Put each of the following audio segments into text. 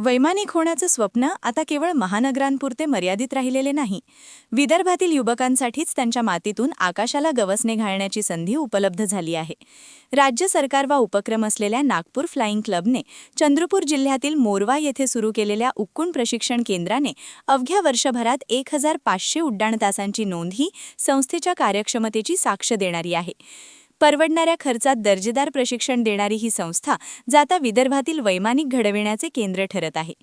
वैमानिक होण्याचं स्वप्न आता केवळ महानगरांपुरते मर्यादित राहिलेले नाही. विदर्भातील युवकांसाठीच त्यांच्या मातीतून आकाशाला गवसणे घालण्याची संधी उपलब्ध झाली आहे. राज्य सरकार वा उपक्रम असलेल्या नागपूर फ्लाइंग क्लबने चंद्रपूर जिल्ह्यातील मोरवा येथे सुरू केलेल्या उक्कून प्रशिक्षण केंद्राने अवघ्या वर्षभरात 1500 उड्डाण तासांची नोंद ही संस्थेच्या कार्यक्षमतेची साक्ष देणारी आहे. परवडणाऱ्या खर्चात दर्जेदार प्रशिक्षण देणारी ही संस्था जाता विदर्भातील वैमानिक घडविण्याचे केंद्र ठरत आहे.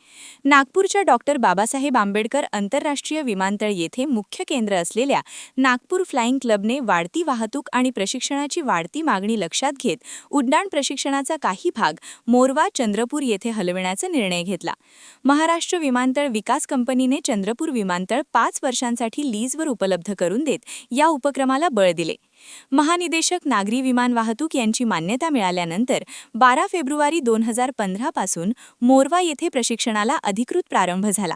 नागपूरच्या डॉक्टर बाबासाहेब आंबेडकर आंतरराष्ट्रीय विमानतळ येथे मुख्य केंद्र असलेल्या नागपूर फ्लाइंग क्लबने वाढती वाहतूक आणि प्रशिक्षणाची वाढती मागणी लक्षात घेत उड्डाण प्रशिक्षणाचा काही भाग मोरवा चंद्रपूर येथे हलविण्याचा निर्णय घेतला. महाराष्ट्र विमानतळ विकास कंपनीने चंद्रपूर विमानतळ 5 वर्षांसाठी लीजवर उपलब्ध करून देत या उपक्रमाला बळ दिले. महानिदेशक नागरी विमान वाहतूक यांची मान्यता मिळाल्यानंतर 12 फेब्रुवारी 2015 पासून मोरवा येथे प्रशिक्षणाला अधिकृत प्रारंभ झाला.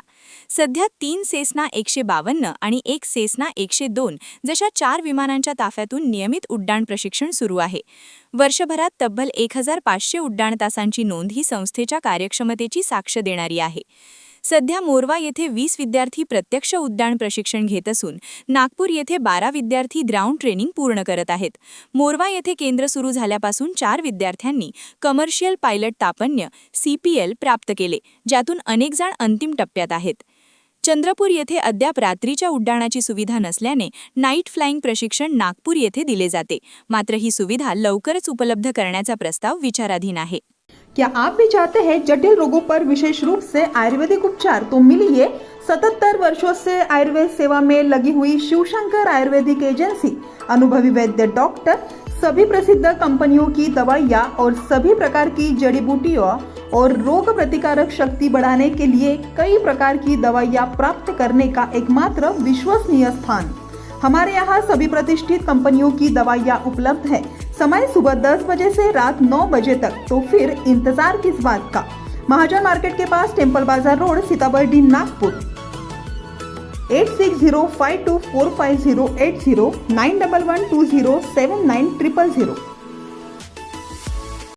सध्या 3 सेस्ना 152 आणि 1 सेस्ना 102 जशा 4 विमानांच्या ताफ्यातून नियमित उड्डाण प्रशिक्षण सुरू आहे. वर्षभरात तब्बल 1500 उड्डाण तासांची नोंद ही संस्थेच्या कार्यक्षमतेची साक्ष देणारी आहे. सध्या मोरवा येथे 20 विद्यार्थी प्रत्यक्ष उड्डाण प्रशिक्षण घेत असून नागपूर येथे 12 विद्यार्थी ग्राउंड ट्रेनिंग पूर्ण करत आहेत. मोरवा येथे केंद्र सुरू झाल्यापासून 4 विद्यार्थ्यांनी कमर्शियल पायलट तापन्य CPL प्राप्त केले, ज्यातून अनेक जण अंतिम टप्प्यात आहेत. चंद्रपूर येथे अद्याप रात्रीच्या उड्डाणाची सुविधा नसल्याने नाईट फ्लाइंग प्रशिक्षण नागपूर येथे दिले जाते. मात्र ही सुविधा लवकरच उपलब्ध करण्याचा प्रस्ताव विचाराधीन आहे. क्या आप भी चाहते हैं जटिल रोगों पर विशेष रूप से आयुर्वेदिक उपचार? तो मिलिए 77 वर्षों से आयुर्वेद सेवा में लगी हुई शिवशंकर आयुर्वेदिक एजेंसी। अनुभवी वैद्य डॉक्टर, सभी प्रसिद्ध कंपनियों की दवाइयाँ और सभी प्रकार की जड़ी बूटियों और रोग प्रतिकारक शक्ति बढ़ाने के लिए कई प्रकार की दवाइयाँ प्राप्त करने का एकमात्र विश्वसनीय स्थान। हमारे यहाँ सभी प्रतिष्ठित कंपनियों की दवाइयाँ उपलब्ध है। समय सुबह 10 बजे से रात 9 बजे तक, तो फिर इंतजार किस बात का। महाजन मार्केट के पास टेम्पल बाजार रोड, सीताबर्डी, नागपुर। 8605245080 9112079000।